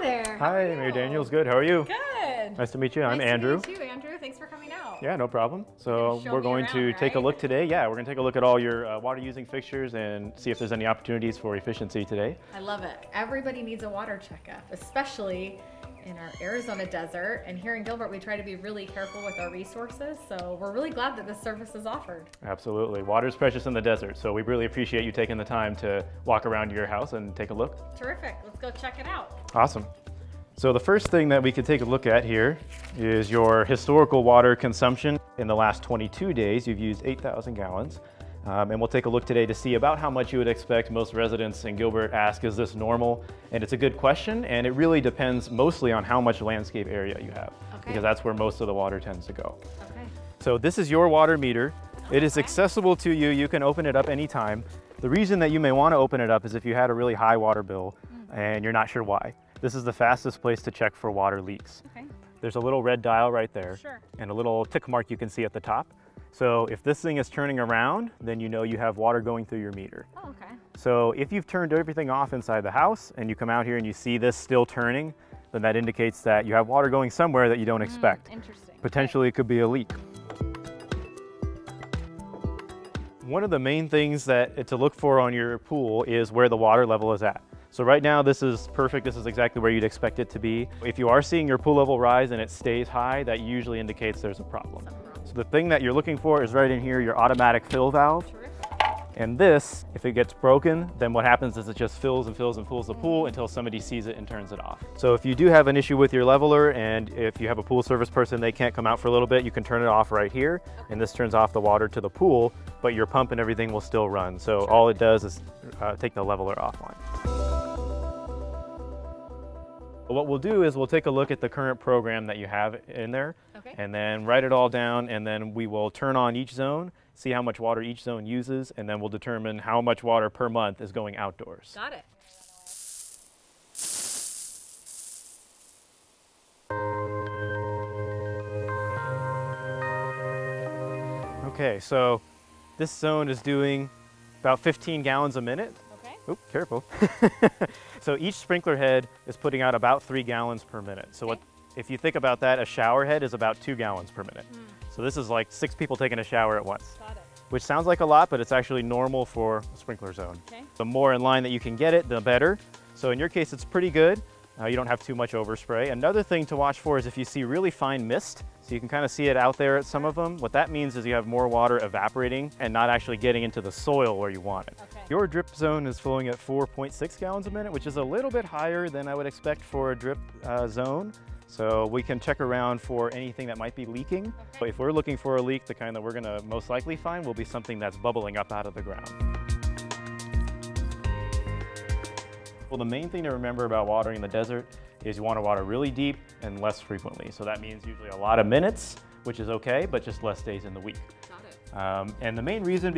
there. Hi, Mayor Daniels. Good. How are you? Good. Nice to meet you. I'm Andrew. Nice to meet you too, Andrew. Thanks for coming out. Yeah, no problem. So we're going to take a look today. Yeah, we're going to take a look at all your water using fixtures and see if there's any opportunities for efficiency today. I love it. Everybody needs a water checkup, especially in our Arizona desert. And here in Gilbert, we try to be really careful with our resources. So we're really glad that this service is offered. Absolutely. Water is precious in the desert. So we really appreciate you taking the time to walk around your house and take a look. Terrific. Let's go check it out. Awesome. So the first thing that we could take a look at here is your historical water consumption. In the last 22 days, you've used 8,000 gallons. And we'll take a look today to see about how much you would expect. Most residents in Gilbert ask, is this normal? And it's a good question, and it really depends mostly on how much landscape area you have, because that's where most of the water tends to go. Okay. So this is your water meter. It is accessible to you. You can open it up anytime. The reason that you may want to open it up is if you had a really high water bill and you're not sure why. This is the fastest place to check for water leaks. Okay. There's a little red dial right there, Sure. and a little tick mark you can see at the top. So if this thing is turning around, then you know you have water going through your meter. Oh, okay. So if you've turned everything off inside the house and you come out here and you see this still turning, then that indicates that you have water going somewhere that you don't expect. Interesting. Potentially it could be a leak. One of the main things to look for on your pool is where the water level is at. So right now this is perfect. This is exactly where you'd expect it to be. If you are seeing your pool level rise and it stays high, that usually indicates there's a problem. So the thing that you're looking for is right in here, your automatic fill valve. Terrific. And this, if it gets broken, then what happens is it just fills and fills and fills the pool until somebody sees it and turns it off. So if you do have an issue with your leveler, and if you have a pool service person, they can't come out for a little bit, you can turn it off right here. And this turns off the water to the pool, but your pump and everything will still run. So all it does is take the leveler offline. What we'll do is we'll take a look at the current program that you have in there, and then write it all down, and then we will turn on each zone, see how much water each zone uses, and then we'll determine how much water per month is going outdoors. Got it. Okay, so this zone is doing about 15 gallons a minute. Okay. Oop, careful. So each sprinkler head is putting out about 3 gallons per minute. So if you think about that, a shower head is about 2 gallons per minute. So this is like 6 people taking a shower at once. Got it. Which sounds like a lot, but it's actually normal for a sprinkler zone. Okay. The more in line that you can get it, the better. So in your case, it's pretty good. You don't have too much overspray. Another thing to watch for is if you see really fine mist, so you can kind of see it out there at some of them. What that means is you have more water evaporating and not actually getting into the soil where you want it. Okay. Your drip zone is flowing at 4.6 gallons a minute, which is a little bit higher than I would expect for a drip zone. So we can check around for anything that might be leaking. But if we're looking for a leak, the kind that we're gonna most likely find will be something that's bubbling up out of the ground. Well, the main thing to remember about watering in the desert is you want to water really deep and less frequently. So that means usually a lot of minutes, which is okay, but just less days in the week. Got it. And the main reason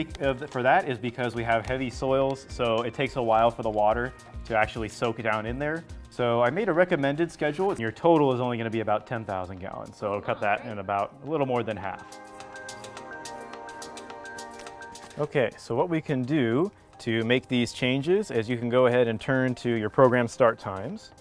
for that is because we have heavy soils, so it takes a while for the water to actually soak down in there. So I made a recommended schedule. Your total is only going to be about 10,000 gallons, so it'll cut that in about a little more than half. Okay, so what we can do to make these changes is you can go ahead and turn to your program start times.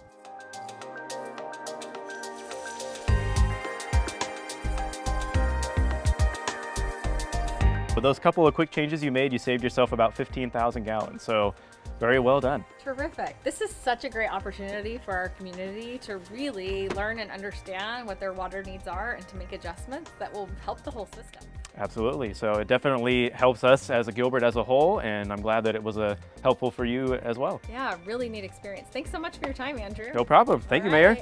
With those couple of quick changes you made, you saved yourself about 15,000 gallons. So very well done. Terrific. This is such a great opportunity for our community to really learn and understand what their water needs are and to make adjustments that will help the whole system. Absolutely. So it definitely helps us as a Gilbert as a whole, and I'm glad that it was helpful for you as well. Yeah, really neat experience. Thanks so much for your time, Andrew. No problem. Thank you, Mayor.